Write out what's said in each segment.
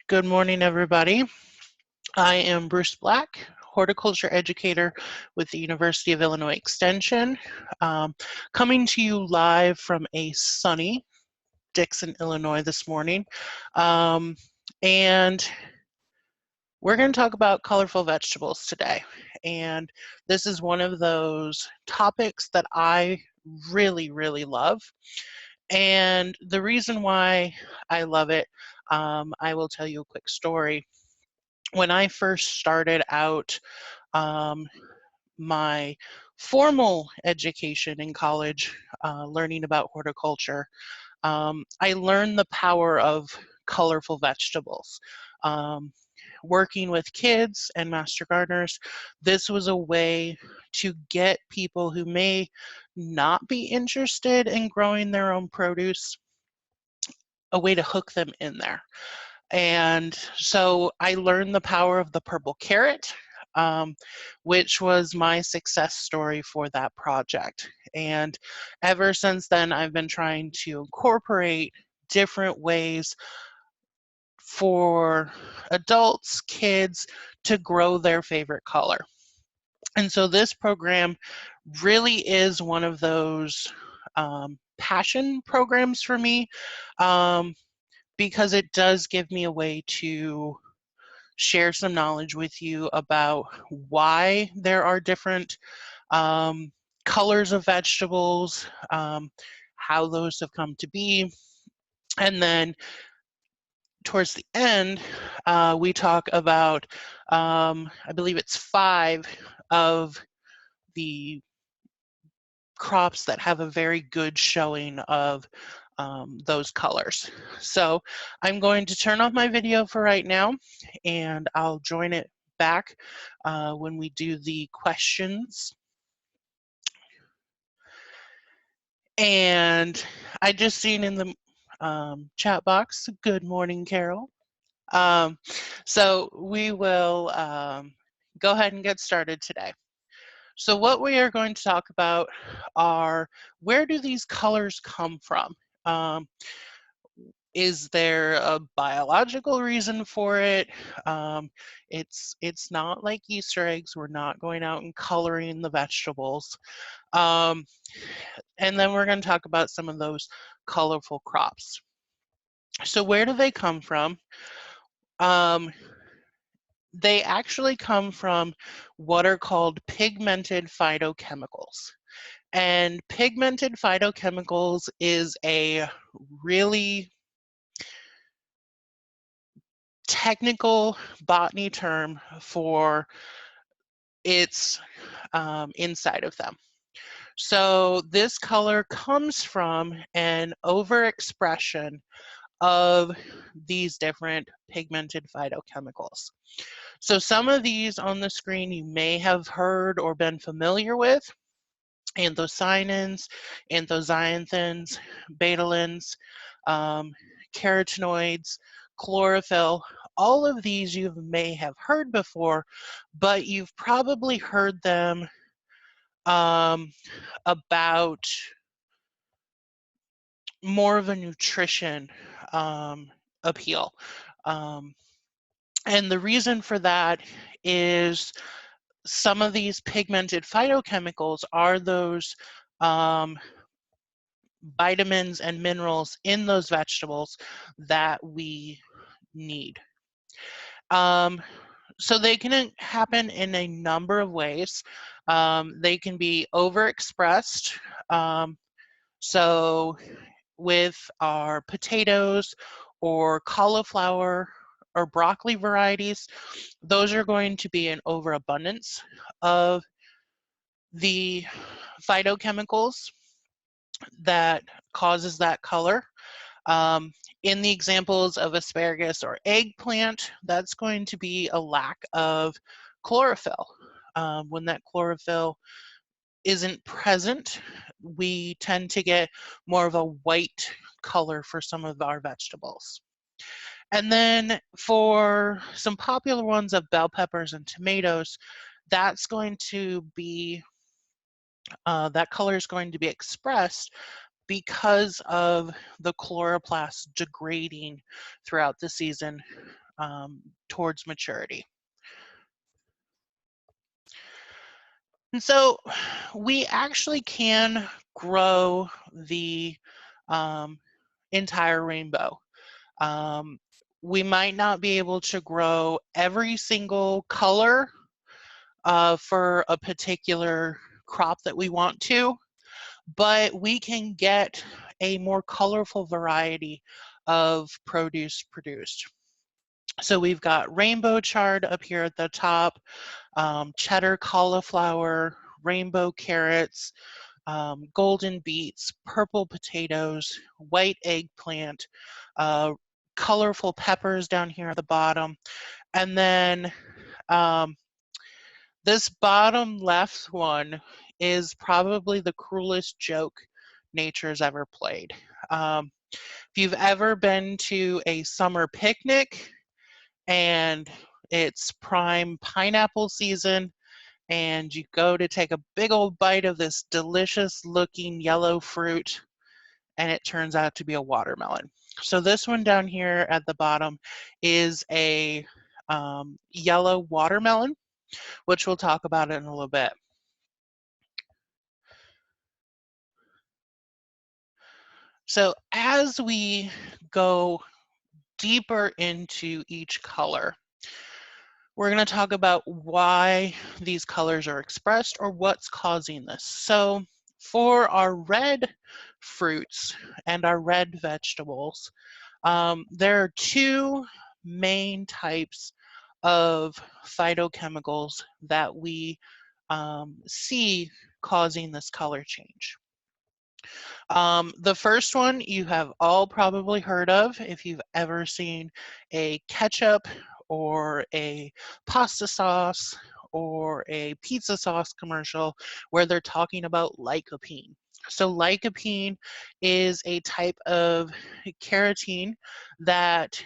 Good morning, everybody. I am Bruce Black, horticulture educator with the University of Illinois Extension, coming to you live from a sunny Dixon, Illinois this morning. And we're going to talk about colorful vegetables today. And this is one of those topics that I really, really love. And the reason why I love it, I will tell you a quick story. When I first started out my formal education in college, learning about horticulture, I learned the power of colorful vegetables. Working with kids and master gardeners, this was a way to get people who may not be interested in growing their own produce, a way to hook them in there. And so I learned the power of the purple carrot, which was my success story for that project. And ever since then, I've been trying to incorporate different ways for adults, kids, to grow their favorite color. And so this program really is one of those passion programs for me. Because it does give me a way to share some knowledge with you about why there are different colors of vegetables, how those have come to be. And then towards the end, we talk about, I believe it's 5 of the crops that have a very good showing of those colors. So I'm going to turn off my video for right now, and I'll join it back when we do the questions. And I just seen in the chat box, good morning, Carol. So we will go ahead and get started today. So what we are going to talk about are, where do these colors come from? Is there a biological reason for it? It's not like Easter eggs. We're not going out and coloring the vegetables. And then we're going to talk about some of those colorful crops. So where do they come from? They actually come from what are called pigmented phytochemicals. And pigmented phytochemicals is a really technical botany term for its inside of them. So this color comes from an overexpression of these different pigmented phytochemicals. So some of these on the screen you may have heard or been familiar with: anthocyanins, anthocyanins, betalains, carotenoids, chlorophyll. All of these you may have heard before, but you've probably heard them about more of a nutrition appeal. And the reason for that is some of these pigmented phytochemicals are those vitamins and minerals in those vegetables that we need. So they can happen in a number of ways. They can be overexpressed. So with our potatoes or cauliflower or broccoli varieties, those are going to be an overabundance of the phytochemicals that causes that color. In the examples of asparagus or eggplant, that's going to be a lack of chlorophyll. When that chlorophyll isn't present, we tend to get more of a white color for some of our vegetables. And then for some popular ones of bell peppers and tomatoes, that's going to be, that color is going to be expressed because of the chloroplast degrading throughout the season towards maturity. And so we actually can grow the entire rainbow. We might not be able to grow every single color for a particular crop that we want to, but we can get a more colorful variety of produce produced. So we've got rainbow chard up here at the top, cheddar cauliflower, rainbow carrots, golden beets, purple potatoes, white eggplant, colorful peppers down here at the bottom. And then this bottom left one is probably the cruelest joke nature's ever played. If you've ever been to a summer picnic and it's prime pineapple season, and you go to take a big old bite of this delicious looking yellow fruit, and it turns out to be a watermelon. So this one down here at the bottom is a yellow watermelon, which we'll talk about in a little bit. So as we go deeper into each color, we're going to talk about why these colors are expressed or what's causing this. So for our red fruits and our red vegetables, there are two main types of phytochemicals that we see causing this color change. The first one you have all probably heard of if you've ever seen a ketchup or a pasta sauce or a pizza sauce commercial where they're talking about lycopene. So lycopene is a type of carotene that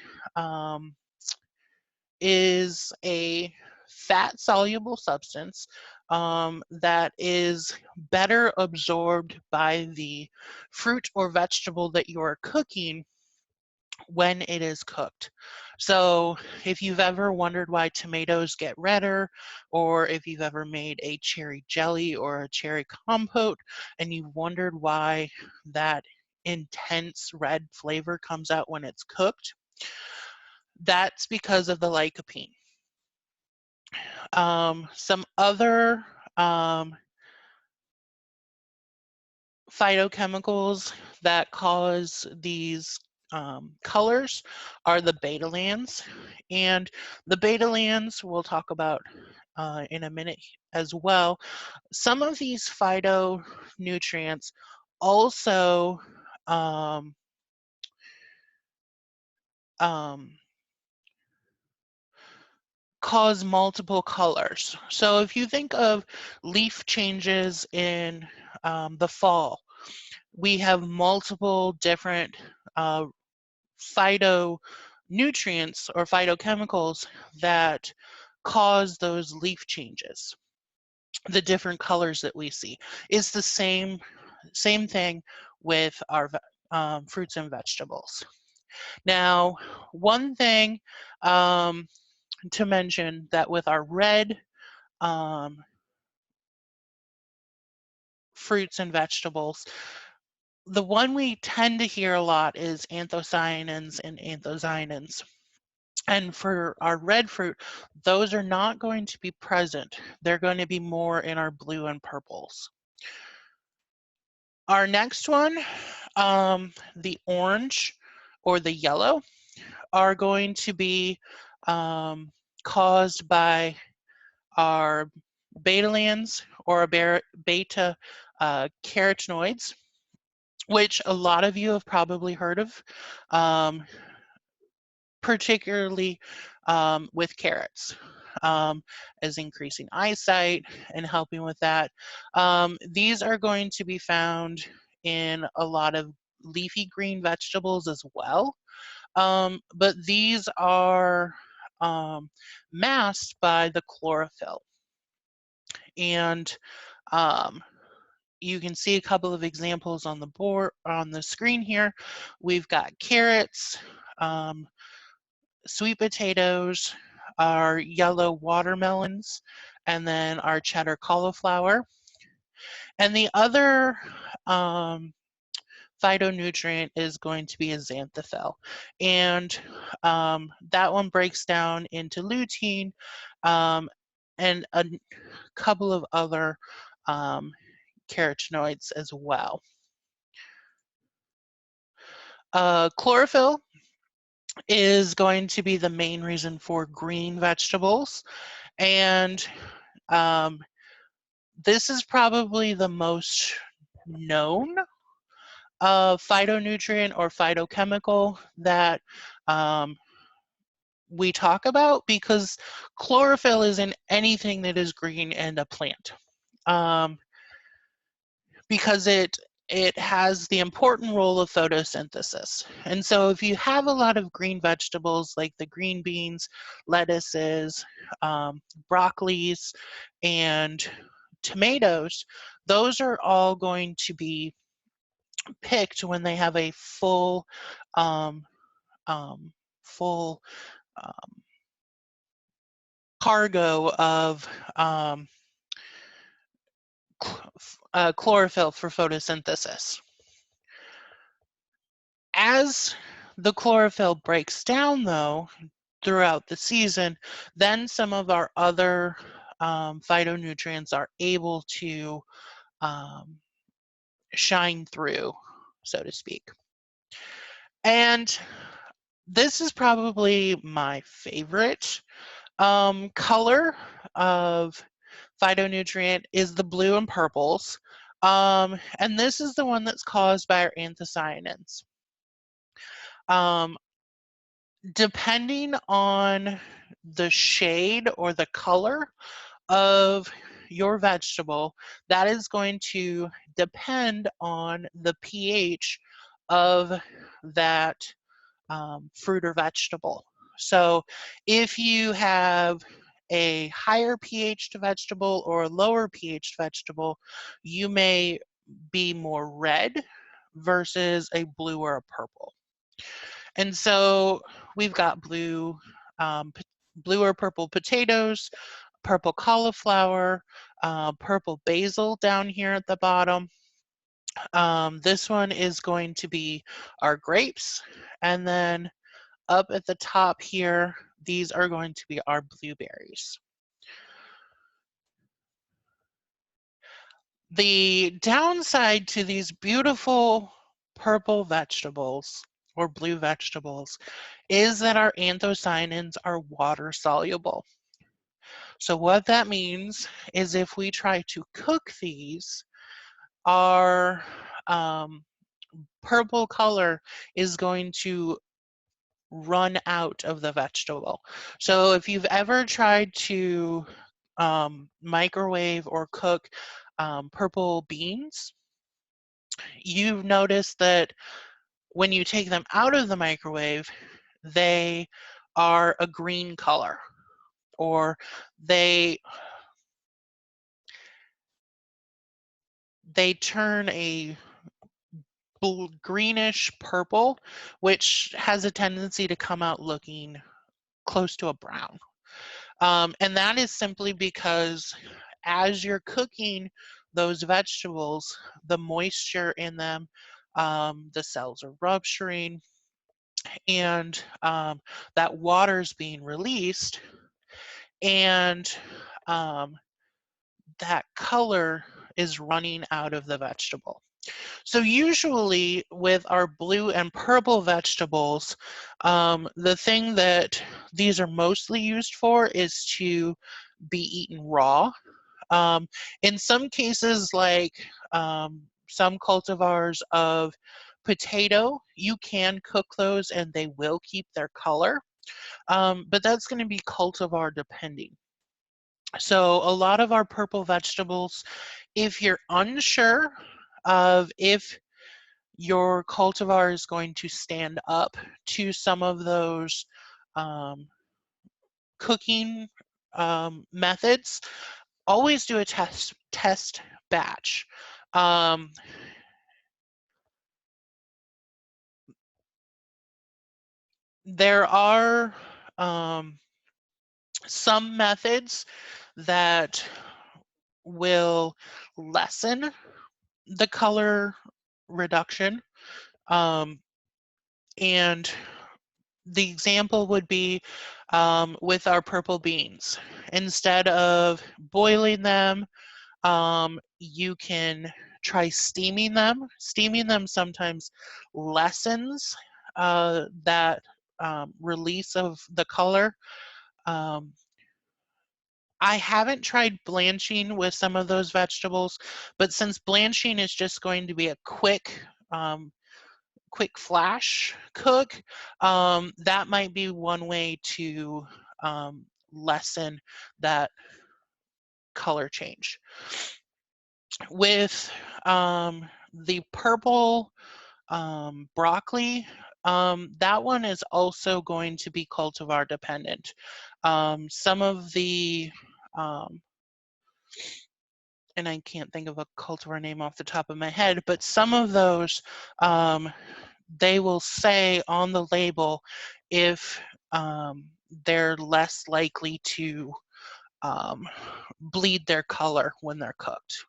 is a fat-soluble substance that is better absorbed by the fruit or vegetable that you are cooking when it is cooked. So if you've ever wondered why tomatoes get redder, or if you've ever made a cherry jelly or a cherry compote and you've wondered why that intense red flavor comes out when it's cooked, that's because of the lycopene. Some other phytochemicals that cause these colors are the betalains, and the betalains we'll talk about in a minute as well. Some of these phytonutrients also cause multiple colors. So if you think of leaf changes in the fall, we have multiple different phytonutrients or phytochemicals that cause those leaf changes. The different colors that we see is the same thing with our fruits and vegetables. Now, one thing to mention that with our red fruits and vegetables, the one we tend to hear a lot is anthocyanins and anthocyanins. And for our red fruit, those are not going to be present. They're going to be more in our blue and purples. Our next one, the orange or the yellow, are going to be caused by our betalains or beta carotenoids, which a lot of you have probably heard of, particularly with carrots, as increasing eyesight and helping with that. These are going to be found in a lot of leafy green vegetables as well, but these are masked by the chlorophyll. And you can see a couple of examples on the board, on the screen here. We've got carrots, sweet potatoes, our yellow watermelons, and then our cheddar cauliflower. And the other phytonutrient is going to be a xanthophyll. And that one breaks down into lutein and a couple of other carotenoids as well. Chlorophyll is going to be the main reason for green vegetables. And this is probably the most known phytonutrient or phytochemical that we talk about, because chlorophyll is in anything that is green and a plant, because it has the important role of photosynthesis. And so if you have a lot of green vegetables like the green beans, lettuces, broccolis, and tomatoes, those are all going to be picked when they have a full cargo of chlorophyll for photosynthesis. As the chlorophyll breaks down, though, throughout the season, then some of our other phytonutrients are able to shine through, so to speak. And this is probably my favorite color of phytonutrient is the blue and purples. And this is the one that's caused by our anthocyanins. Depending on the shade or the color of your vegetable, that is going to depend on the pH of that fruit or vegetable. So if you have a higher pH vegetable or a lower pH vegetable, you may be more red versus a blue or a purple. And so we've got blue or purple potatoes, purple cauliflower, purple basil down here at the bottom. This one is going to be our grapes, and then up at the top here, these are going to be our blueberries. The downside to these beautiful purple vegetables or blue vegetables is that our anthocyanins are water soluble. So what that means is if we try to cook these, our purple color is going to run out of the vegetable. So if you've ever tried to microwave or cook purple beans, you've noticed that when you take them out of the microwave, they are a green color, or they turn a greenish purple, which has a tendency to come out looking close to a brown. And that is simply because as you're cooking those vegetables, the moisture in them, the cells are rupturing, and that water is being released, and that color is running out of the vegetable. So usually with our blue and purple vegetables, the thing that these are mostly used for is to be eaten raw. In some cases, like some cultivars of potato, you can cook those and they will keep their color, but that's going to be cultivar depending. So a lot of our purple vegetables, if you're unsure of if your cultivar is going to stand up to some of those cooking methods, always do a test batch. There are some methods that will lessen the color reduction. And the example would be with our purple beans. Instead of boiling them, you can try steaming them. Steaming them sometimes lessens that release of the color. I haven't tried blanching with some of those vegetables, but since blanching is just going to be a quick flash cook, that might be one way to lessen that color change. With the purple broccoli, that one is also going to be cultivar dependent. Some of the, and I can't think of a cultivar name off the top of my head, but some of those, they will say on the label if they're less likely to bleed their color when they're cooked.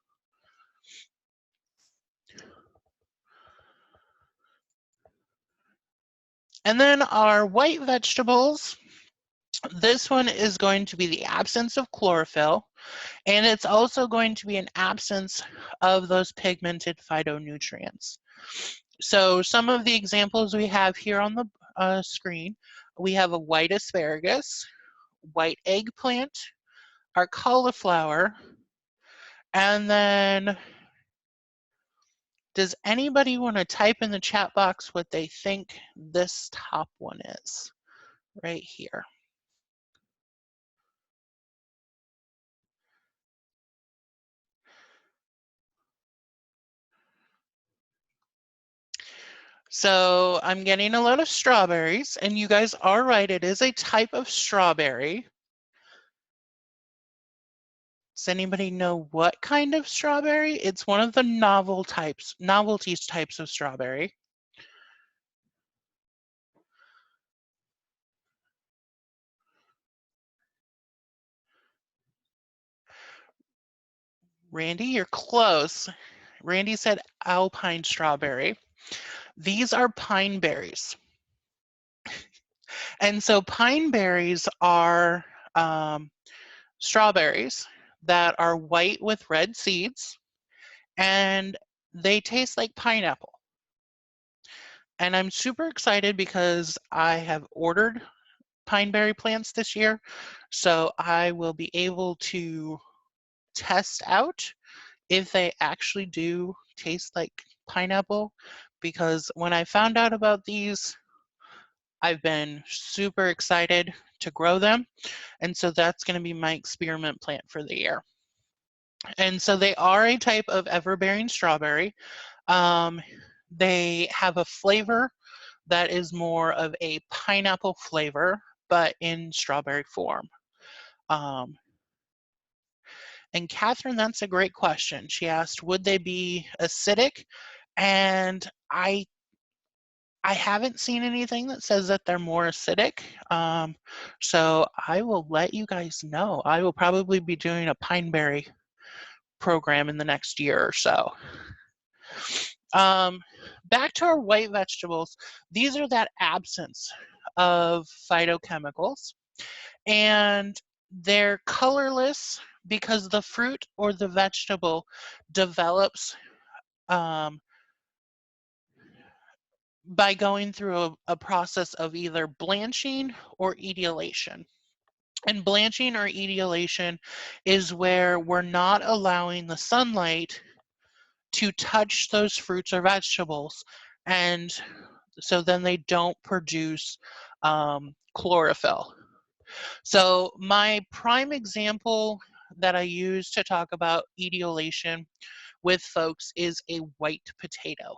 And then our white vegetables, this one is going to be the absence of chlorophyll, and it's also going to be an absence of those pigmented phytonutrients. So some of the examples we have here on the screen, we have a white asparagus, white eggplant, our cauliflower, and then does anybody want to type in the chat box what they think this top one is right here? So I'm getting a lot of strawberries, and you guys are right, it is a type of strawberry. Does anybody know what kind of strawberry? It's one of the novelties types of strawberry. Randy, you're close. Randy said alpine strawberry. These are pine berries. And so pine berries are strawberries that are white with red seeds, and they taste like pineapple. And I'm super excited because I have ordered pine berry plants this year, so I will be able to test out if they actually do taste like pineapple, because when I found out about these, I've been super excited to grow them, and so that's going to be my experiment plant for the year. And so they are a type of everbearing strawberry. They have a flavor that is more of a pineapple flavor, but in strawberry form. And Catherine, that's a great question. She asked, would they be acidic? And I haven't seen anything that says that they're more acidic. So I will let you guys know. I will probably be doing a pineberry program in the next year or so. Back to our white vegetables. These are that absence of phytochemicals, and they're colorless because the fruit or the vegetable develops by going through a process of either blanching or etiolation. And blanching or etiolation is where we're not allowing the sunlight to touch those fruits or vegetables, and so then they don't produce chlorophyll. So my prime example that I use to talk about etiolation with folks is a white potato.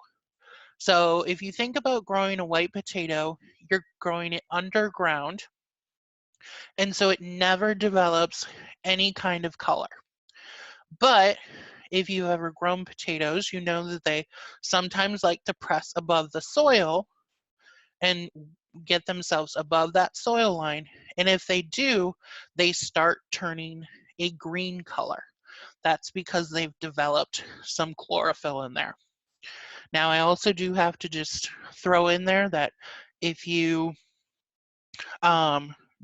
So if you think about growing a white potato, you're growing it underground, and so it never develops any kind of color. But if you've ever grown potatoes, you know that they sometimes like to press above the soil and get themselves above that soil line, And if they do, they start turning a green color. That's because they've developed some chlorophyll in there. Now, I also do have to just throw in there that if you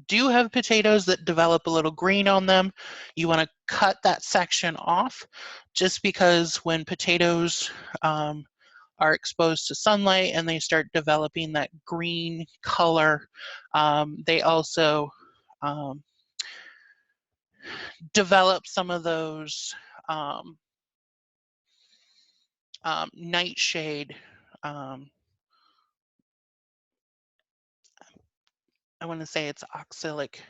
do have potatoes that develop a little green on them, you want to cut that section off, just because when potatoes are exposed to sunlight and they start developing that green color, they also develop some of those nightshade, I want to say it's oxalic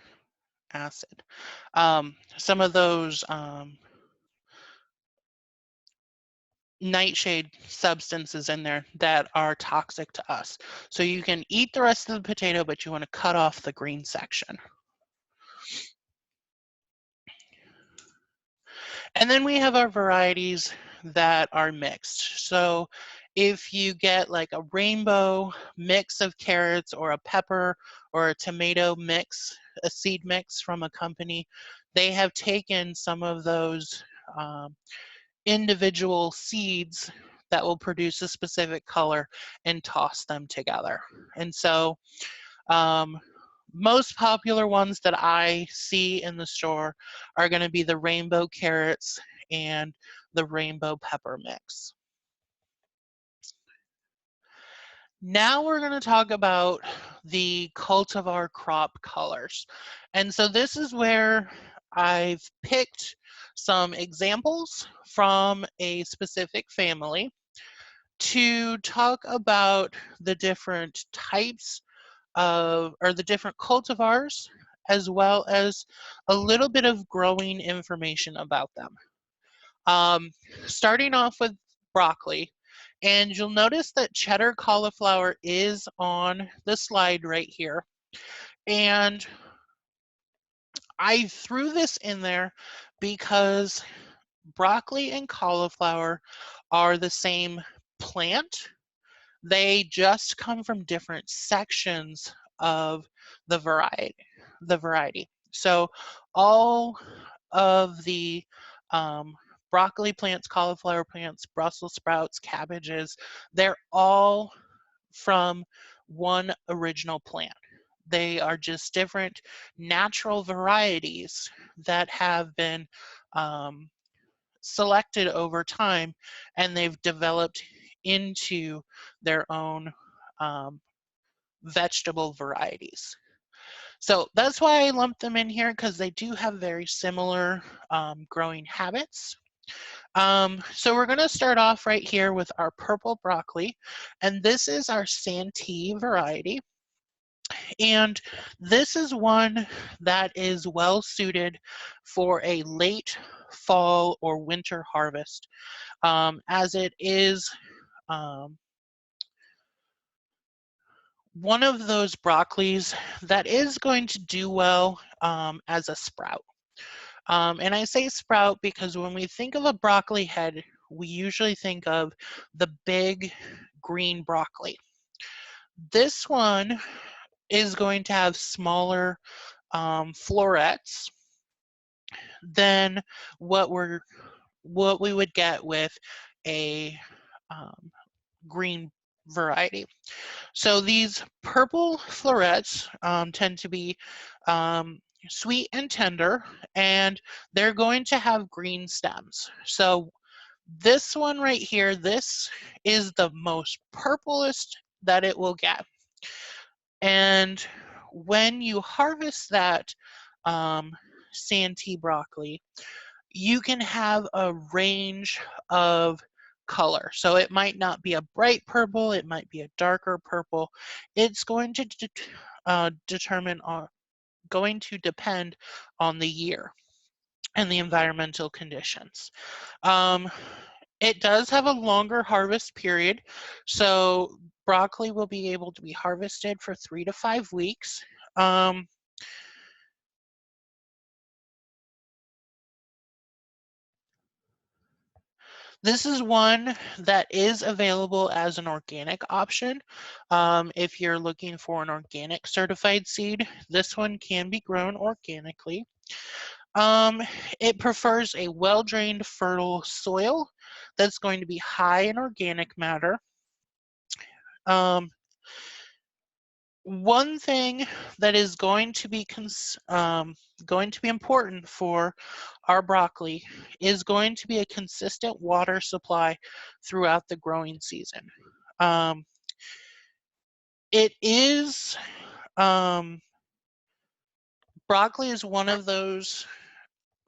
acid. Some of those nightshade substances in there that are toxic to us. So you can eat the rest of the potato, but you want to cut off the green section. And then we have our varieties that are mixed. So if you get like a rainbow mix of carrots or a pepper or a tomato mix, a seed mix from a company, they have taken some of those individual seeds that will produce a specific color and toss them together. And so most popular ones that I see in the store are going to be the rainbow carrots and the rainbow pepper mix. Now we're going to talk about the cultivar crop colors. And so this is where I've picked some examples from a specific family to talk about the different types of, or the different cultivars, as well as a little bit of growing information about them. Starting off with broccoli, and you'll notice that cheddar cauliflower is on the slide right here. And I threw this in there because broccoli and cauliflower are the same plant. They just come from different sections of the variety. So all of the broccoli plants, cauliflower plants, Brussels sprouts, cabbages, they're all from one original plant. They are just different natural varieties that have been selected over time, and they've developed into their own vegetable varieties. So that's why I lumped them in here, because they do have very similar growing habits. So we're going to start off right here with our purple broccoli, and this is our Santee variety. And this is one that is well suited for a late fall or winter harvest, as it is one of those broccolis that is going to do well as a sprout. And I say sprout because when we think of a broccoli head, we usually think of the big green broccoli. This one is going to have smaller florets than what we would get with a green variety. So these purple florets tend to be sweet and tender, and they're going to have green stems. So this one right here, this is the most purplest that it will get. And when you harvest that Santee broccoli, you can have a range of color. So it might not be a bright purple, it might be a darker purple. It's going to depend on the year and the environmental conditions. It does have a longer harvest period, so broccoli will be able to be harvested for 3 to 5 weeks. This is one that is available as an organic option. If you're looking for an organic certified seed, this one can be grown organically. It prefers a well-drained, fertile soil that's going to be high in organic matter. One thing that is going to be important for our broccoli is going to be a consistent water supply throughout the growing season. It is broccoli is one of those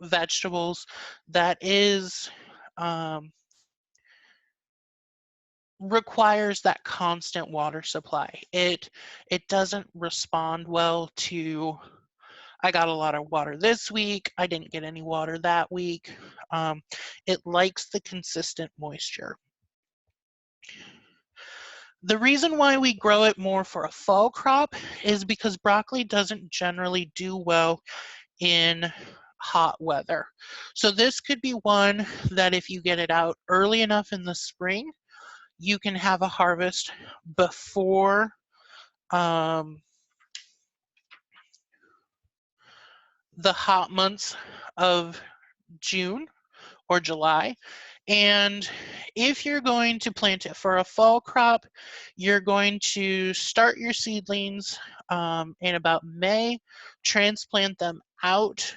vegetables that is requires that constant water supply. It doesn't respond well to, I got a lot of water this week, I didn't get any water that week. It likes the consistent moisture. The reason why we grow it more for a fall crop is because broccoli doesn't generally do well in hot weather. So this could be one that if you get it out early enough in the spring, you can have a harvest before the hot months of June or July. And if you're going to plant it for a fall crop, you're going to start your seedlings in about May, transplant them out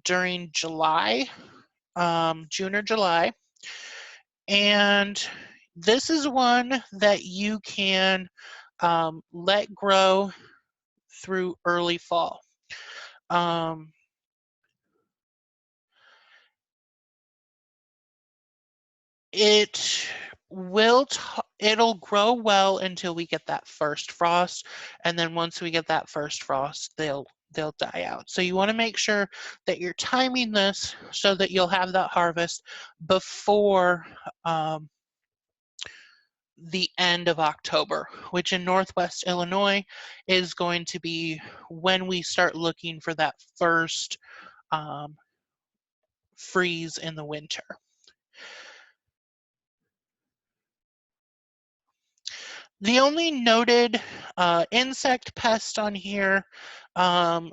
during July, June or July. And this is one that you can let grow through early fall. It'll grow well until we get that first frost, and then once we get that first frost, they'll die out. So you want to make sure that you're timing this so that you'll have that harvest before the end of October, which in Northwest Illinois is going to be when we start looking for that first freeze in the winter. The only noted insect pest on here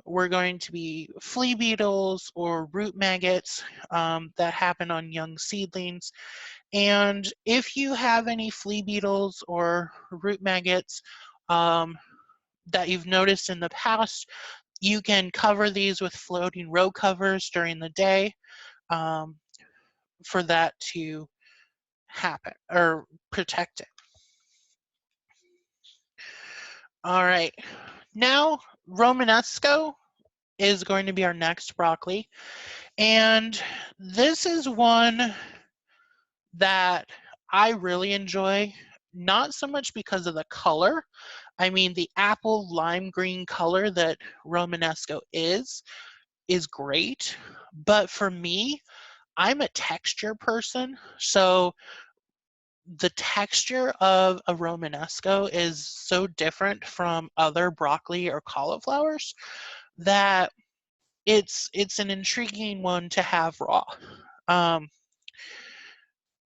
were going to be flea beetles or root maggots that happen on young seedlings. And if you have any flea beetles or root maggots that you've noticed in the past, you can cover these with floating row covers during the day for that to happen or protect it. All right, now Romanesco is going to be our next broccoli. And this is one that I really enjoy, not so much because of the color. I mean, the apple lime green color that Romanesco is great. But for me, I'm a texture person. So the texture of a Romanesco is so different from other broccoli or cauliflowers that it's an intriguing one to have raw.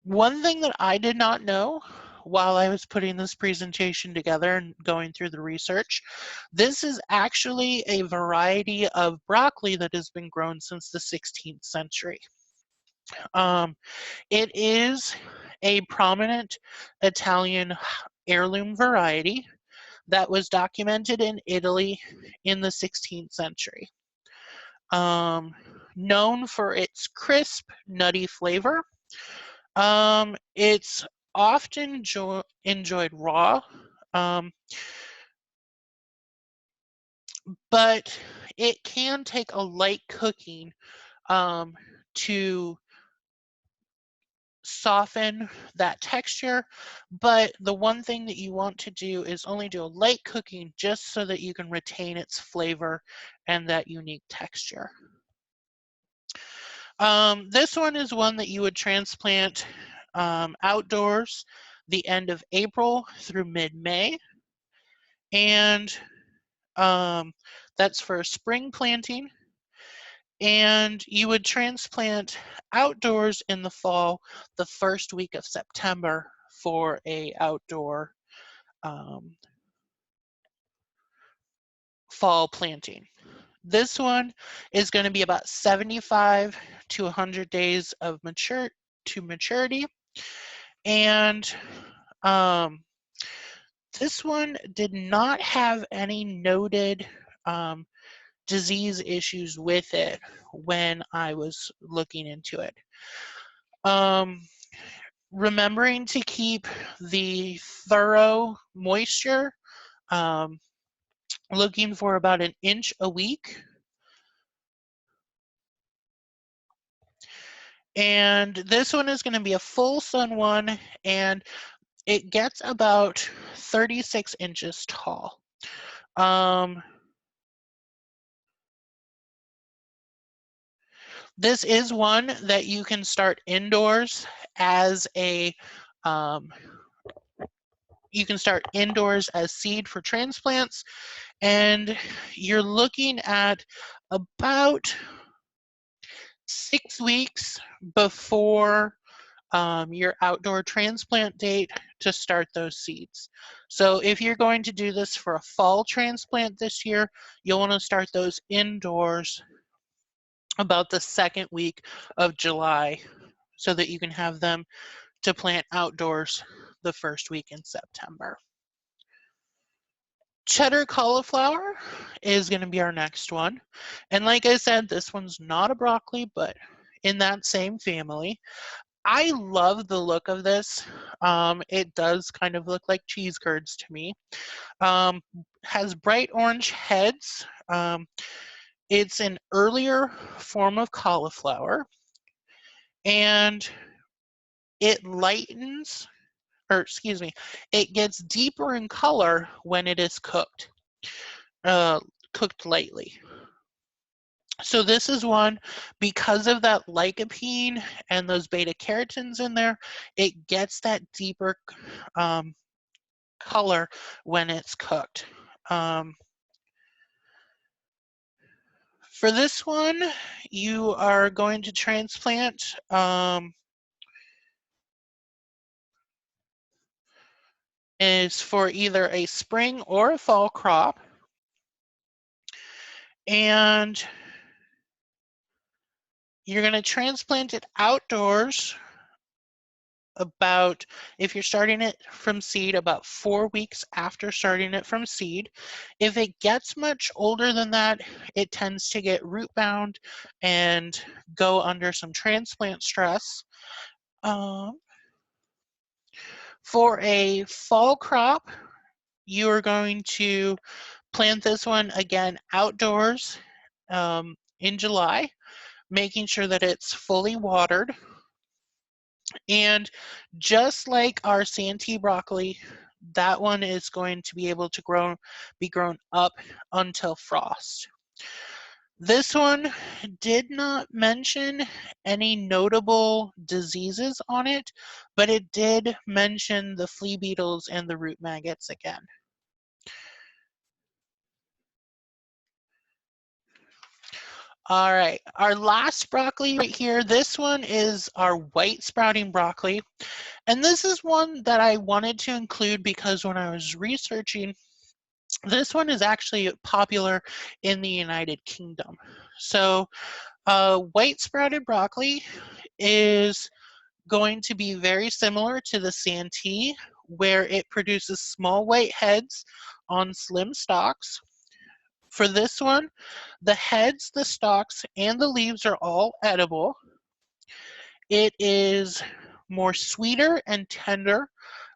One thing that I did not know while I was putting this presentation together and going through the research, this is actually a variety of broccoli that has been grown since the 16th century. It is a prominent Italian heirloom variety that was documented in Italy in the 16th century. Known for its crisp, nutty flavor. It's often enjoyed raw, but it can take a light cooking to soften that texture. But the one thing that you want to do is only do a light cooking just so that you can retain its flavor and that unique texture. This one is one that you would transplant outdoors the end of April through mid-May. And that's for spring planting. And you would transplant outdoors in the fall, the first week of September for a outdoor fall planting. This one is going to be about 75 to 100 days of maturity. And this one did not have any noted disease issues with it when I was looking into it. Remembering to keep the thorough moisture, looking for about 1 inch a week. And this one is going to be a full sun one, and it gets about 36 inches tall. This is one that you can start indoors as a, you can start indoors as seed for transplants, and you're looking at about 6 weeks before your outdoor transplant date to start those seeds. So if you're going to do this for a fall transplant this year, you'll want to start those indoors about the 2nd week of July so that you can have them to plant outdoors the 1st week in September. Cheddar cauliflower is going to be our next one. And like I said, this one's not a broccoli, but in that same family. I love the look of this. It does kind of look like cheese curds to me. Has bright orange heads. It's an earlier form of cauliflower, and it lightens, or excuse me, it gets deeper in color when it is cooked, cooked lightly. So this is one, because of that lycopene and those beta carotens in there, it gets that deeper color when it's cooked. For this one, you are going to transplant is for either a spring or a fall crop. And you're going to transplant it outdoors about, if you're starting it from seed, about 4 weeks after starting it from seed. If it gets much older than that, it tends to get root bound and go under some transplant stress. For a fall crop, you are going to plant this one again outdoors in July, making sure that it's fully watered. And just like our Santee broccoli, that one is going to be able to be grown up until frost. This one did not mention any notable diseases on it, but it did mention the flea beetles and the root maggots again. All right, our last broccoli right here, this one is our white sprouting broccoli. And this is one that I wanted to include because when I was researching, this one is actually popular in the United Kingdom. So white sprouted broccoli is going to be very similar to the Santee, where it produces small white heads on slim stalks. For this one, the heads, the stalks, and the leaves are all edible. It is more sweeter and tender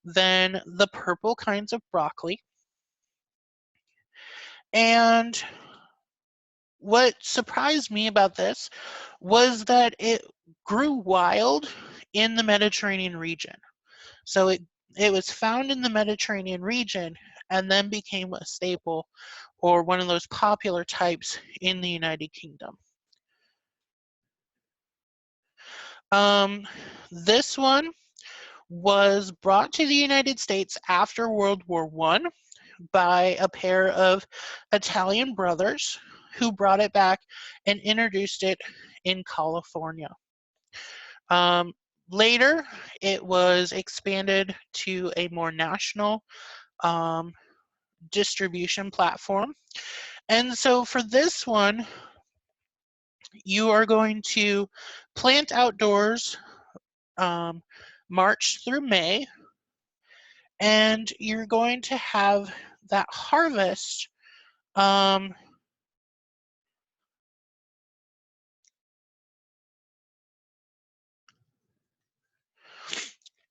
than the purple kinds of broccoli. And what surprised me about this was that it grew wild in the Mediterranean region. So it was found in the Mediterranean region and then became a staple or one of those popular types in the United Kingdom. This one was brought to the United States after World War I by a pair of Italian brothers who brought it back and introduced it in California. Later, it was expanded to a more national distribution platform. And so for this one, you are going to plant outdoors March through May, and you're going to have that harvest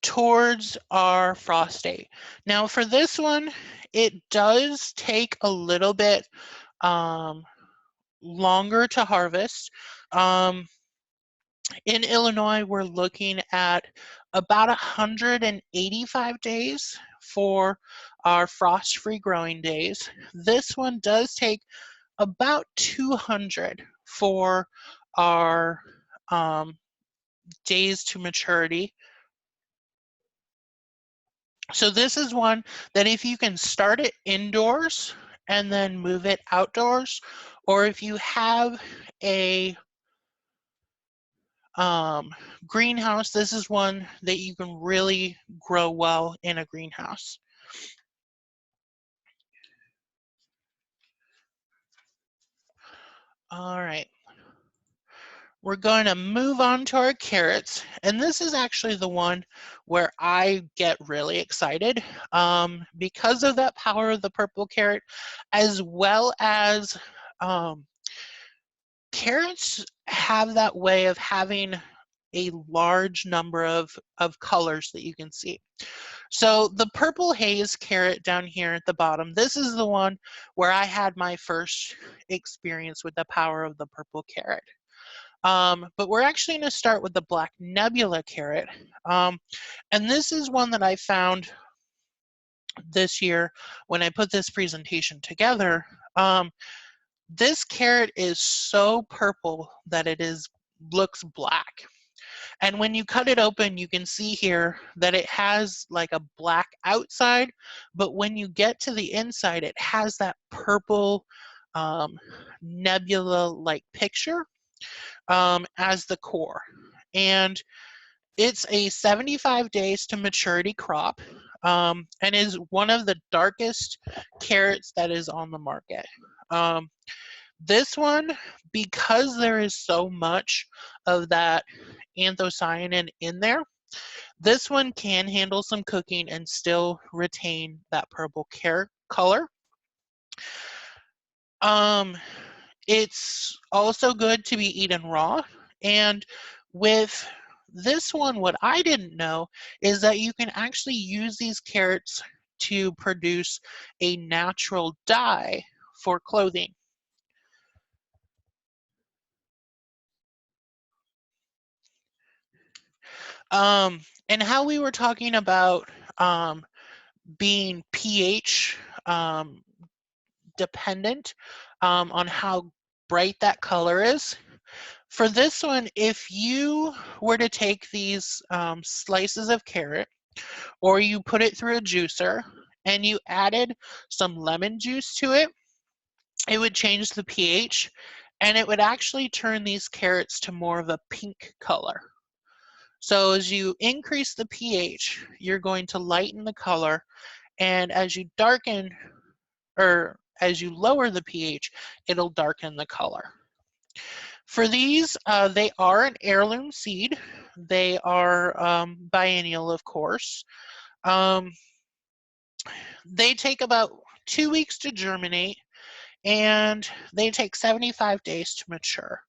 towards our frost date. Now for this one, it does take a little bit longer to harvest. In Illinois, we're looking at about 185 days for our frost-free growing days. This one does take about 200 for our days to maturity. So this is one that if you can start it indoors and then move it outdoors, or if you have a greenhouse, this is one that you can really grow well in a greenhouse. All right. We're going to move on to our carrots, and this is actually the one where I get really excited because of that power of the purple carrot, as well as carrots have that way of having a large number of colors that you can see. So the purple haze carrot down here at the bottom, this is the one where I had my first experience with the power of the purple carrot. But we're actually going to start with the black nebula carrot. And this is one that I found this year when I put this presentation together. This carrot is so purple that it looks black. And when you cut it open, you can see here that it has like a black outside, but when you get to the inside, it has that purple nebula-like picture as the core. And it's a 75 days to maturity crop and is one of the darkest carrots that is on the market. This one, because there is so much of that anthocyanin in there, this one can handle some cooking and still retain that purple carrot color. It's also good to be eaten raw. And with this one, what I didn't know is that you can actually use these carrots to produce a natural dye for clothing. And how we were talking about being pH dependent on how bright that color is. For this one, if you were to take these slices of carrot, or you put it through a juicer, and you added some lemon juice to it, it would change the pH, and it would actually turn these carrots to more of a pink color. So as you increase the pH, you're going to lighten the color, and as you darken, or as you lower the pH, it'll darken the color. For these, they are an heirloom seed. They are biennial, of course. They take about 2 weeks to germinate, and they take 75 days to mature.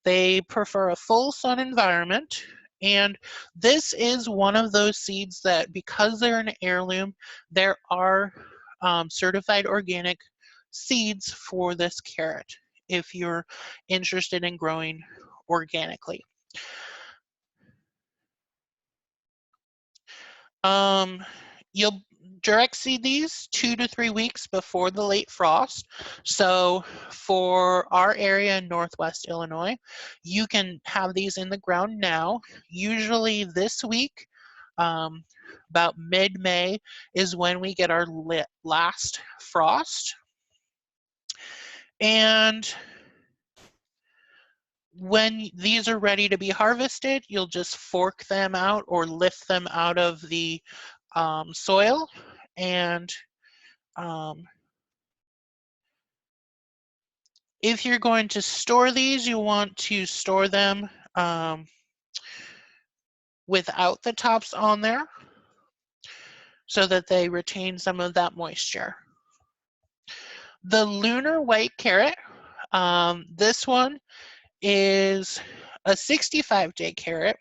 They prefer a full sun environment, and this is one of those seeds that, because they're an heirloom, there are certified organic seeds for this carrot if you're interested in growing organically. You'll direct seed these 2 to 3 weeks before the late frost. So for our area in Northwest Illinois, you can have these in the ground now. Usually this week, about mid-May is when we get our last frost. And when these are ready to be harvested, you'll just fork them out or lift them out of the soil. And if you're going to store these, you want to store them without the tops on there so that they retain some of that moisture. The lunar white carrot, this one is a 65-day carrot,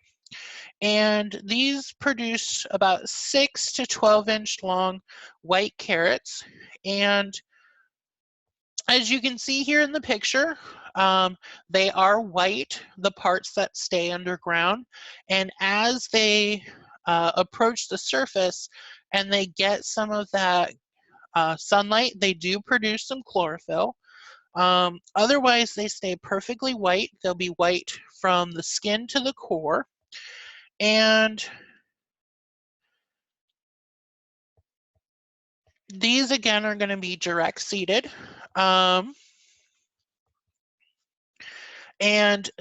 and these produce about 6 to 12-inch long white carrots. And as you can see here in the picture, they are white, the parts that stay underground, and as they approach the surface and they get some of that sunlight, they do produce some chlorophyll. Otherwise, they stay perfectly white. They'll be white from the skin to the core. And these, again, are going to be direct seeded. And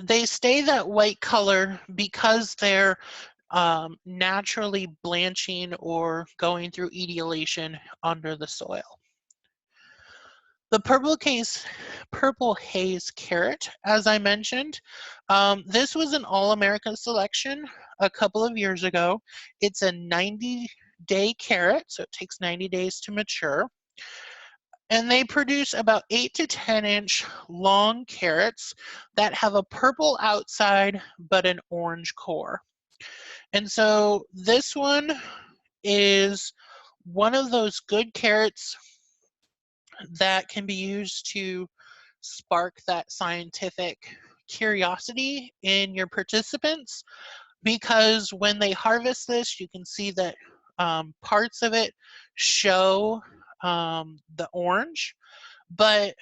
they stay that white color because they're naturally blanching or going through etiolation under the soil. The purple haze carrot, as I mentioned, this was an All-American selection a couple of years ago. It's a 90-day carrot, so it takes 90 days to mature. And they produce about 8 to 10-inch long carrots that have a purple outside but an orange core. And so this one is one of those good carrots that can be used to spark that scientific curiosity in your participants, because when they harvest this, you can see that parts of it show the orange, but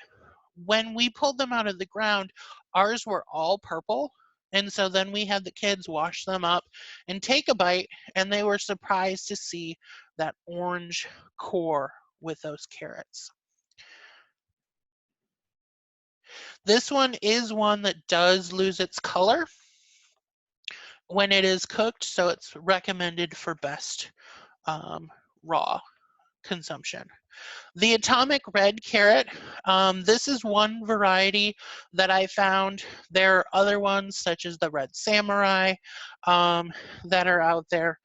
when we pulled them out of the ground, ours were all purple. And so then we had the kids wash them up and take a bite, and they were surprised to see that orange core with those carrots. This one is one that does lose its color when it is cooked, so it's recommended for best raw consumption. The atomic red carrot, this is one variety that I found. There are other ones such as the red samurai that are out there.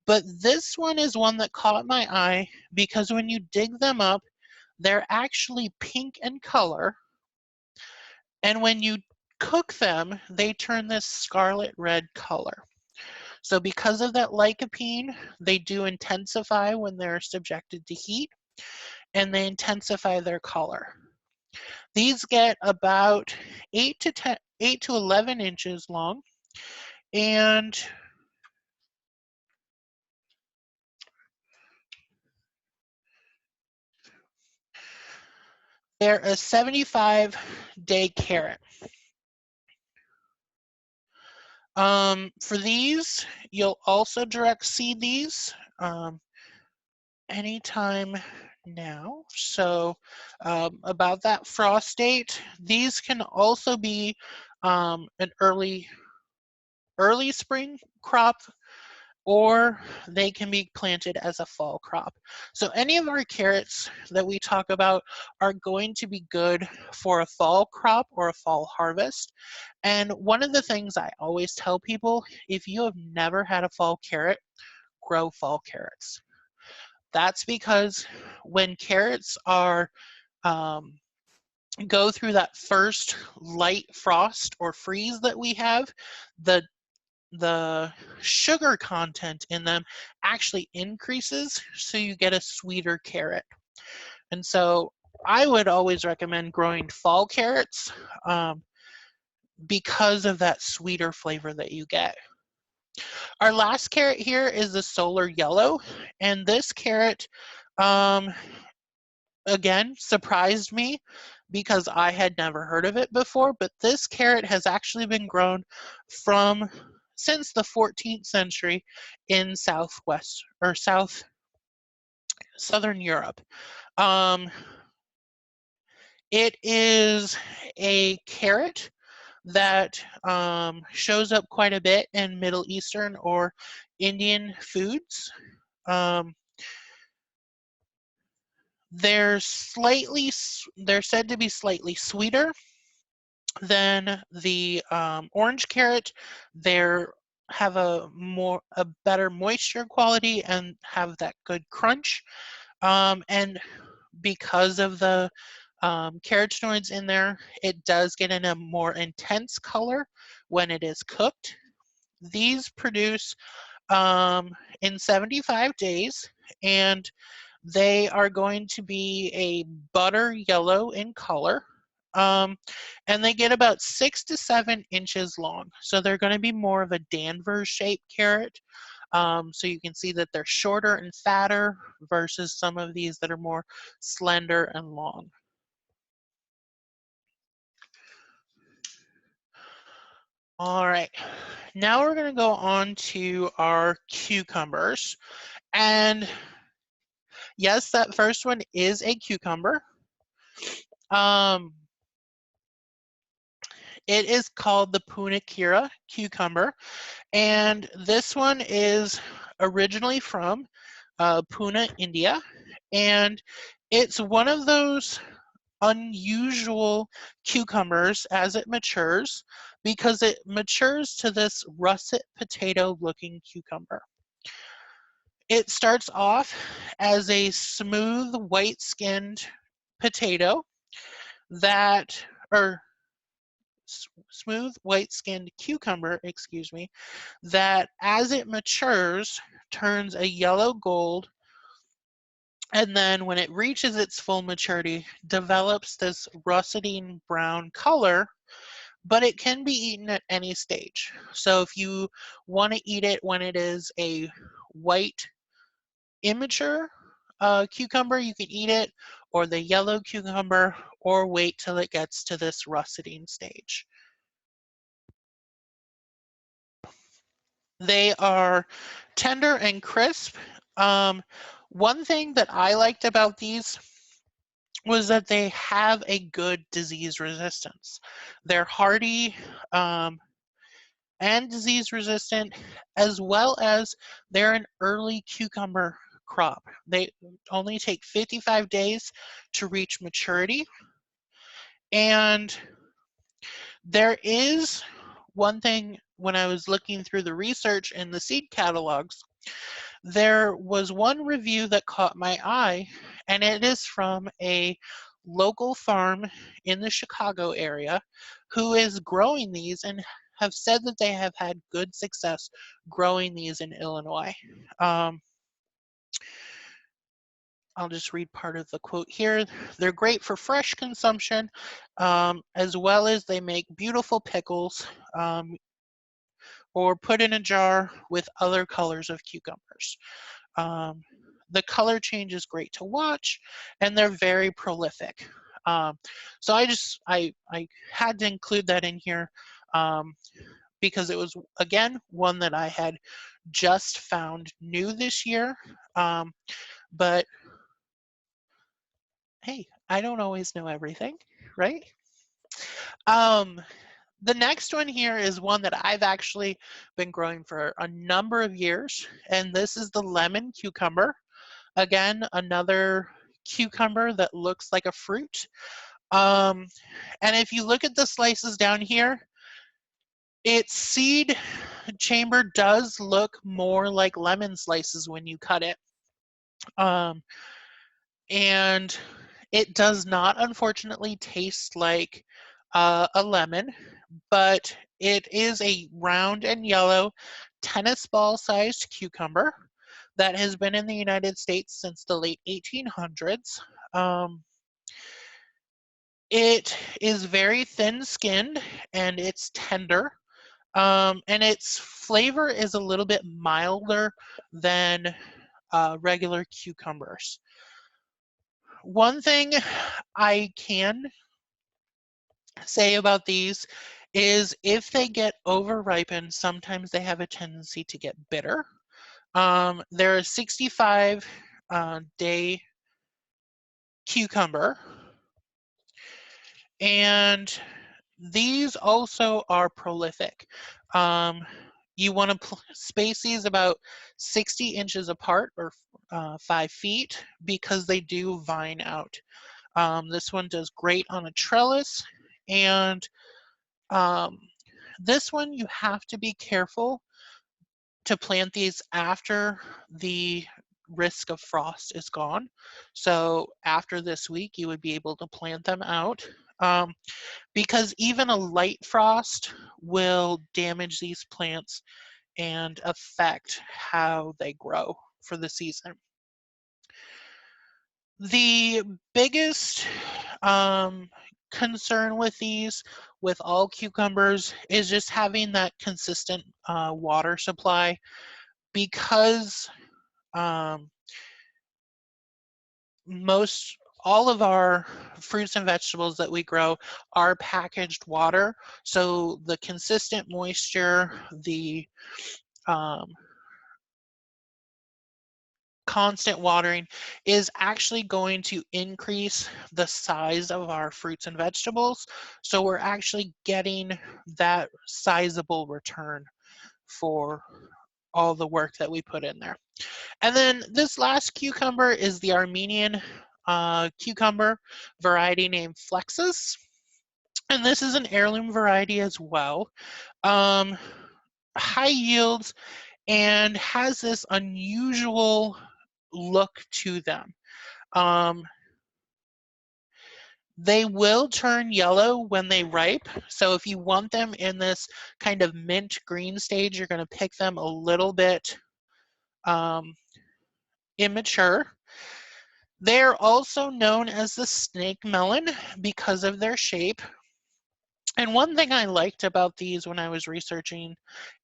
But this one is one that caught my eye because when you dig them up, they're actually pink in color. And when you cook them, they turn this scarlet red color. So because of that lycopene, they do intensify when they're subjected to heat, and they intensify their color. These get about 8 to 11 inches long, and they're a 75-day carrot. For these, you'll also direct seed these anytime now. So about that frost date, these can also be an early spring crop, or they can be planted as a fall crop. So any of our carrots that we talk about are going to be good for a fall crop or a fall harvest. And one of the things I always tell people, if you have never had a fall carrot, grow fall carrots. That's because when carrots are go through that first light frost or freeze that we have, the sugar content in them actually increases, so you get a sweeter carrot. And so I would always recommend growing fall carrots because of that sweeter flavor that you get. Our last carrot here is the solar yellow, and this carrot again surprised me because I had never heard of it before, but this carrot has actually been grown since the 14th century in southern Europe. It is a carrot that shows up quite a bit in Middle Eastern or Indian foods. They're said to be slightly sweeter than the orange carrot. They have a better moisture quality and have that good crunch. And because of the carotenoids in there, it does get in a more intense color when it is cooked. These produce in 75 days, and they are going to be a butter yellow in color. And they get about 6 to 7 inches long. So they're going to be more of a Danvers shaped carrot. So you can see that they're shorter and fatter versus some of these that are more slender and long. All right, now we're going to go on to our cucumbers. And yes, that first one is a cucumber. It is called the Punicura cucumber, and this one is originally from Pune, India, and it's one of those unusual cucumbers as it matures because it matures to this russet potato looking cucumber. It starts off as a smooth white skinned potato that, or smooth white skinned cucumber, excuse me, that as it matures turns a yellow gold, and then when it reaches its full maturity develops this russetine brown color, but it can be eaten at any stage. So if you want to eat it when it is a white immature cucumber, you can eat it, or the yellow cucumber, or wait till it gets to this russetine stage. They are tender and crisp. One thing that I liked about these was that they have a good disease resistance. They're hardy and disease resistant, as well as they're an early cucumber crop. They only take 55 days to reach maturity. And there is one thing when I was looking through the research in the seed catalogs, there was one review that caught my eye, and it is from a local farm in the Chicago area who is growing these and have said that they have had good success growing these in Illinois. I'll just read part of the quote here. They're great for fresh consumption, as well as they make beautiful pickles or put in a jar with other colors of cucumbers. The color change is great to watch, and they're very prolific. So I had to include that in here because it was, again, one that I had just found new this year. But hey, I don't always know everything, right? The next one here is one that I've actually been growing for a number of years, and this is the lemon cucumber. Again, another cucumber that looks like a fruit. And if you look at the slices down here, its seed chamber does look more like lemon slices when you cut it. And it does not, unfortunately, taste like a lemon, but it is a round and yellow tennis ball sized cucumber that has been in the United States since the late 1800s. It is very thin skinned and it's tender. And its flavor is a little bit milder than regular cucumbers. One thing I can say about these is if they get over ripened, sometimes they have a tendency to get bitter. They're a 65 day cucumber, and these also are prolific. You want to space these about 60 inches apart, or 5 feet, because they do vine out. This one does great on a trellis, and this one you have to be careful to plant these after the risk of frost is gone. So after this week, you would be able to plant them out, because even a light frost will damage these plants and affect how they grow for the season. The biggest concern with these, with all cucumbers, is just having that consistent water supply, because all of our fruits and vegetables that we grow are packaged water. So the consistent moisture, the constant watering is actually going to increase the size of our fruits and vegetables. So we're actually getting that sizable return for all the work that we put in there. And then this last cucumber is the Armenian cucumber variety named Flexus. And this is an heirloom variety as well. High yields and has this unusual look to them. They will turn yellow when they ripe. So if you want them in this kind of mint green stage, you're going to pick them a little bit immature. They're also known as the snake melon because of their shape. And one thing I liked about these when I was researching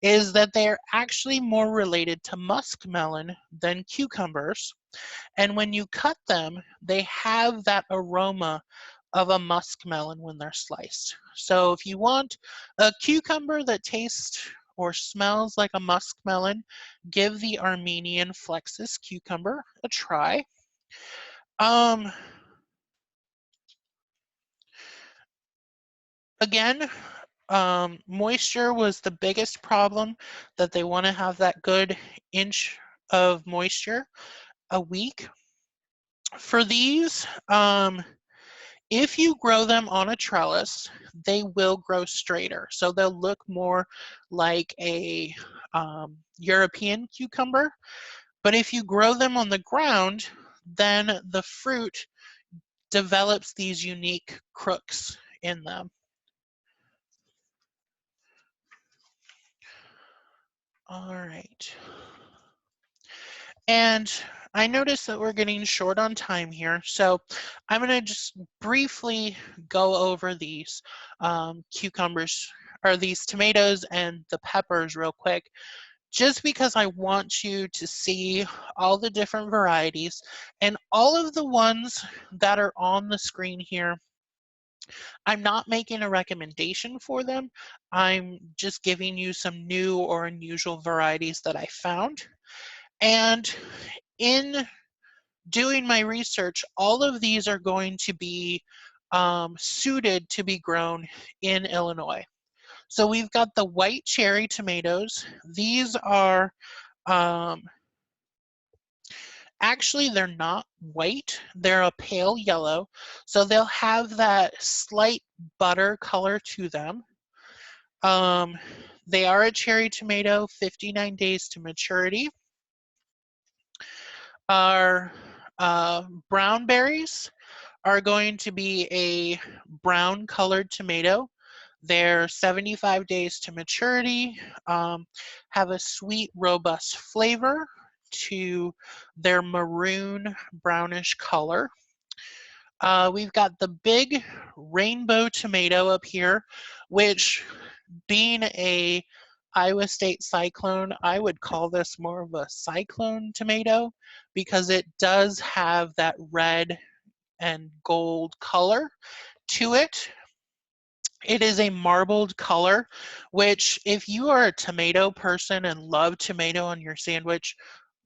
is that they're actually more related to muskmelon than cucumbers. And when you cut them, they have that aroma of a muskmelon when they're sliced. So if you want a cucumber that tastes or smells like a muskmelon, give the Armenian Flexus cucumber a try. Again, moisture was the biggest problem, that they want to have that good inch of moisture a week. For these, if you grow them on a trellis, they will grow straighter. So they'll look more like a European cucumber. But if you grow them on the ground, then the fruit develops these unique crooks in them. All right. And I noticed that we're getting short on time here, so I'm going to just briefly go over these cucumbers, or these tomatoes and the peppers real quick, just because I want you to see all the different varieties, and all of the ones that are on the screen here. I'm not making a recommendation for them. I'm just giving you some new or unusual varieties that I found. And in doing my research, all of these are going to be suited to be grown in Illinois. So we've got the white cherry tomatoes. These are, actually they're not white, they're a pale yellow. So they'll have that slight butter color to them. They are a cherry tomato, 59 days to maturity. Our brown berries are going to be a brown colored tomato. They're 75 days to maturity, have a sweet, robust flavor to their maroon brownish color. We've got the big rainbow tomato up here, which, being a Iowa State Cyclone, I would call this more of a cyclone tomato, because it does have that red and gold color to it. It is a marbled color, which if you are a tomato person and love tomato on your sandwich,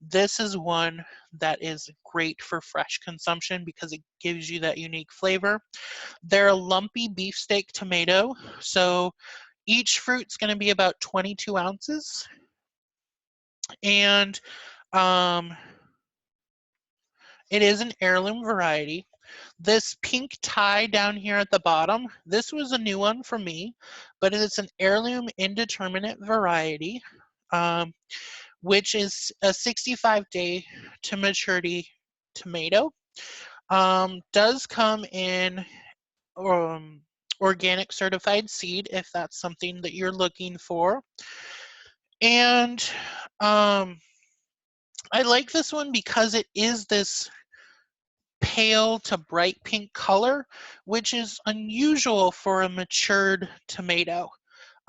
this is one that is great for fresh consumption because it gives you that unique flavor. They're a lumpy beefsteak tomato, so each fruit's going to be about 22 ounces. And it is an heirloom variety. This pink tie down here at the bottom, this was a new one for me, but it's an heirloom indeterminate variety, which is a 65-day to maturity tomato. Does come in organic certified seed if that's something that you're looking for. And I like this one because it is this pale to bright pink color, which is unusual for a matured tomato.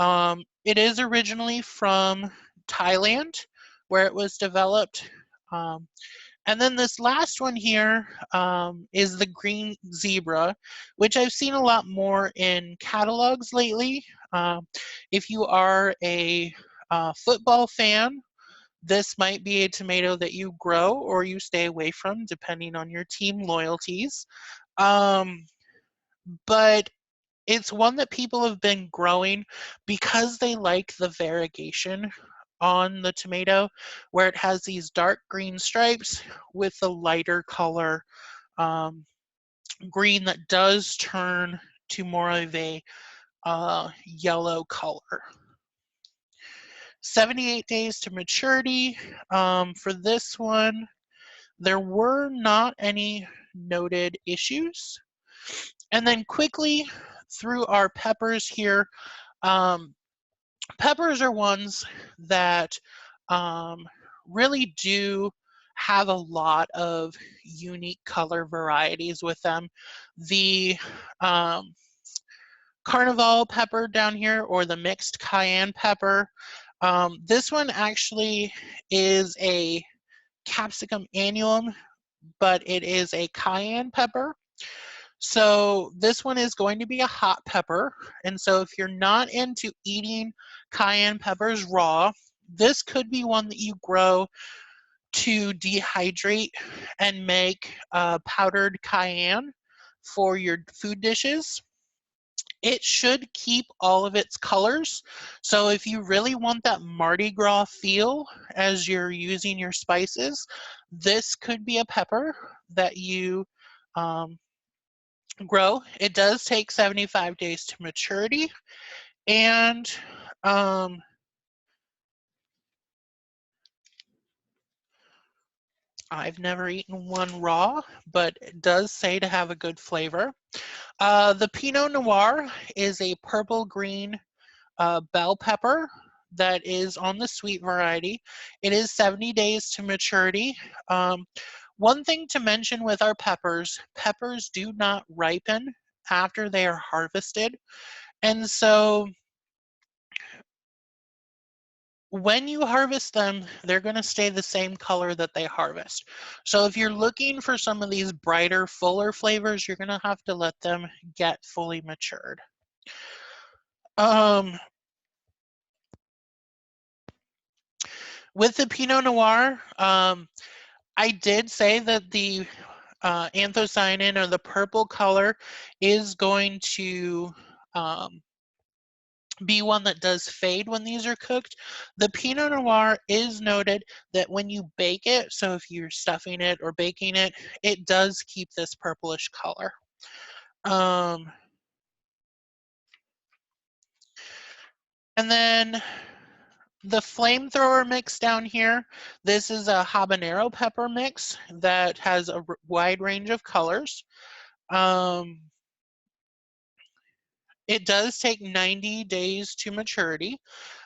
It is originally from Thailand, where it was developed. And then this last one here is the green zebra, which I've seen a lot more in catalogs lately. If you are a football fan, this might be a tomato that you grow or you stay away from, depending on your team loyalties. But it's one that people have been growing because they like the variegation on the tomato, where it has these dark green stripes with a lighter color green that does turn to more of a yellow color. 78 days to maturity. For this one, there were not any noted issues. And then quickly through our peppers here, peppers are ones that really do have a lot of unique color varieties with them. The Carnival pepper down here, or the mixed cayenne pepper, this one actually is a capsicum annuum, but it is a cayenne pepper. So this one is going to be a hot pepper. And so if you're not into eating cayenne peppers raw, this could be one that you grow to dehydrate and make powdered cayenne for your food dishes. It should keep all of its colors. So if you really want that Mardi Gras feel as you're using your spices, this could be a pepper that you grow. It does take 75 days to maturity. And I've never eaten one raw, but it does say to have a good flavor. The Pinot Noir is a purple-green bell pepper that is on the sweet variety. It is 70 days to maturity. One thing to mention with our peppers do not ripen after they are harvested. And so when you harvest them, they're going to stay the same color that they harvest. So if you're looking for some of these brighter, fuller flavors, you're going to have to let them get fully matured. With the Pinot Noir, I did say that the anthocyanin, or the purple color, is going to be one that does fade when these are cooked. The Pinot Noir is noted that when you bake it, so if you're stuffing it or baking it, it does keep this purplish color. And then the flamethrower mix down here, this is a habanero pepper mix that has a wide range of colors. It does take 90 days to maturity,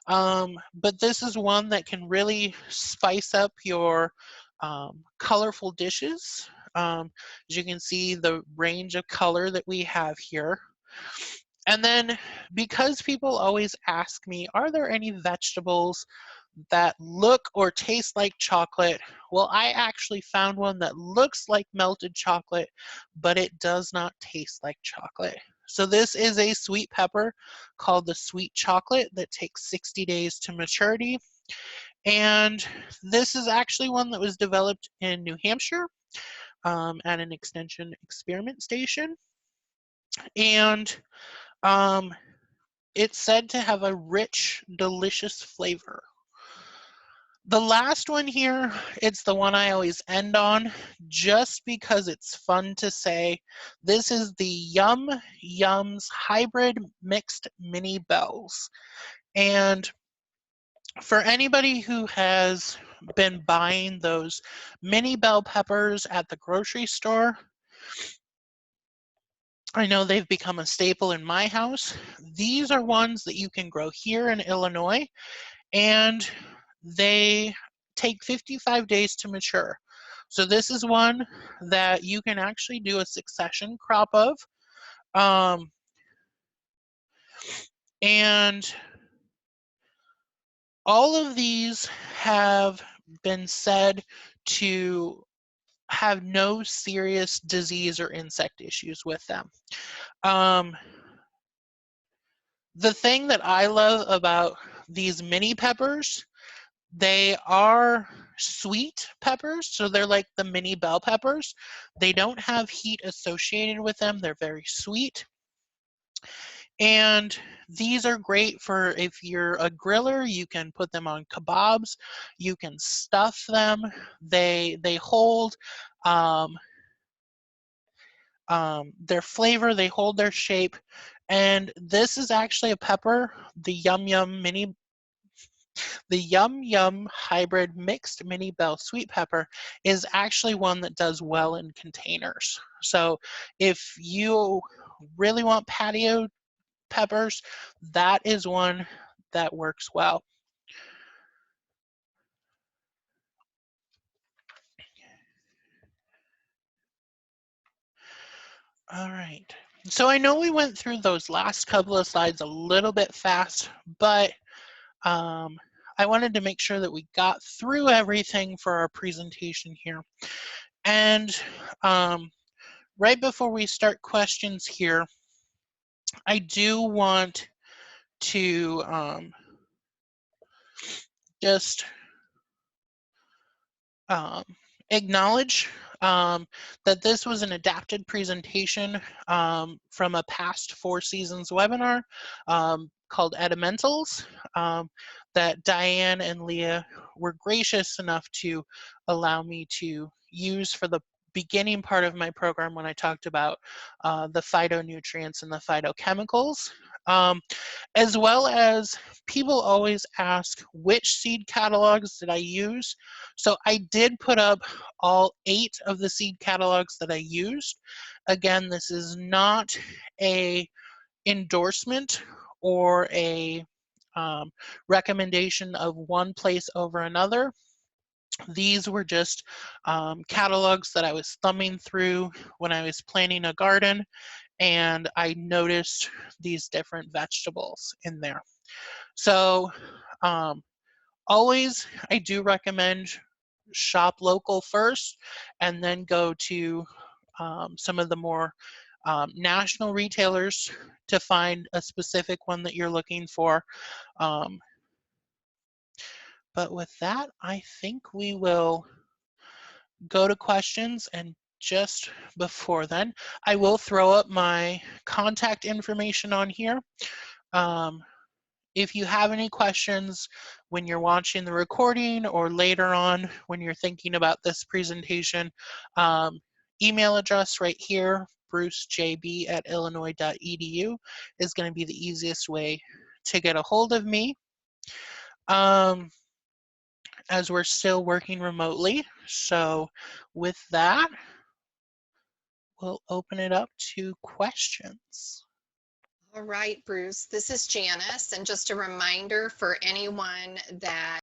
but this is one that can really spice up your colorful dishes. As you can see, the range of color that we have here. And then, because people always ask me, are there any vegetables that look or taste like chocolate? Well, I actually found one that looks like melted chocolate, but it does not taste like chocolate. So this is a sweet pepper called the sweet chocolate that takes 60 days to maturity. And this is actually one that was developed in New Hampshire at an extension experiment station. And it's said to have a rich, delicious flavor. The last one here, it's the one I always end on, just because it's fun to say. This is the Yum Yums Hybrid Mixed Mini Bells. And for anybody who has been buying those mini bell peppers at the grocery store, I know they've become a staple in my house. These are ones that you can grow here in Illinois, and they take 55 days to mature. So this is one that you can actually do a succession crop of. And all of these have been said to have no serious disease or insect issues with them. The thing that I love about these mini peppers, they are sweet peppers, so they're like the mini bell peppers. They don't have heat associated with them. They're very sweet. And these are great for if you're a griller, you can put them on kebabs, you can stuff them. They hold their flavor, they hold their shape. And this is actually a pepper, the Yum Yum Hybrid Mixed Mini Bell Sweet Pepper is actually one that does well in containers. So if you really want patio peppers, that is one that works well. All right. So I know we went through those last couple of slides a little bit fast, but I wanted to make sure that we got through everything for our presentation here. And right before we start questions here, I do want to just acknowledge that this was an adapted presentation from a past 4 Seasons webinar called Elementals that Diane and Leah were gracious enough to allow me to use for the beginning part of my program when I talked about the phytonutrients and the phytochemicals. As well as people always ask, which seed catalogs did I use? So I did put up all 8 of the seed catalogs that I used. Again, this is not a endorsement or a recommendation of one place over another. These were just catalogs that I was thumbing through when I was planning a garden, and I noticed these different vegetables in there. So always, I do recommend shop local first and then go to some of the more national retailers to find a specific one that you're looking for. But with that, I think we will go to questions, and just before then, I will throw up my contact information on here. If you have any questions when you're watching the recording or later on when you're thinking about this presentation, email address right here, brucejb@illinois.edu is going to be the easiest way to get a hold of me. As we're still working remotely. So with that, we'll open it up to questions. All right, Bruce, this is Janice. And just a reminder for anyone that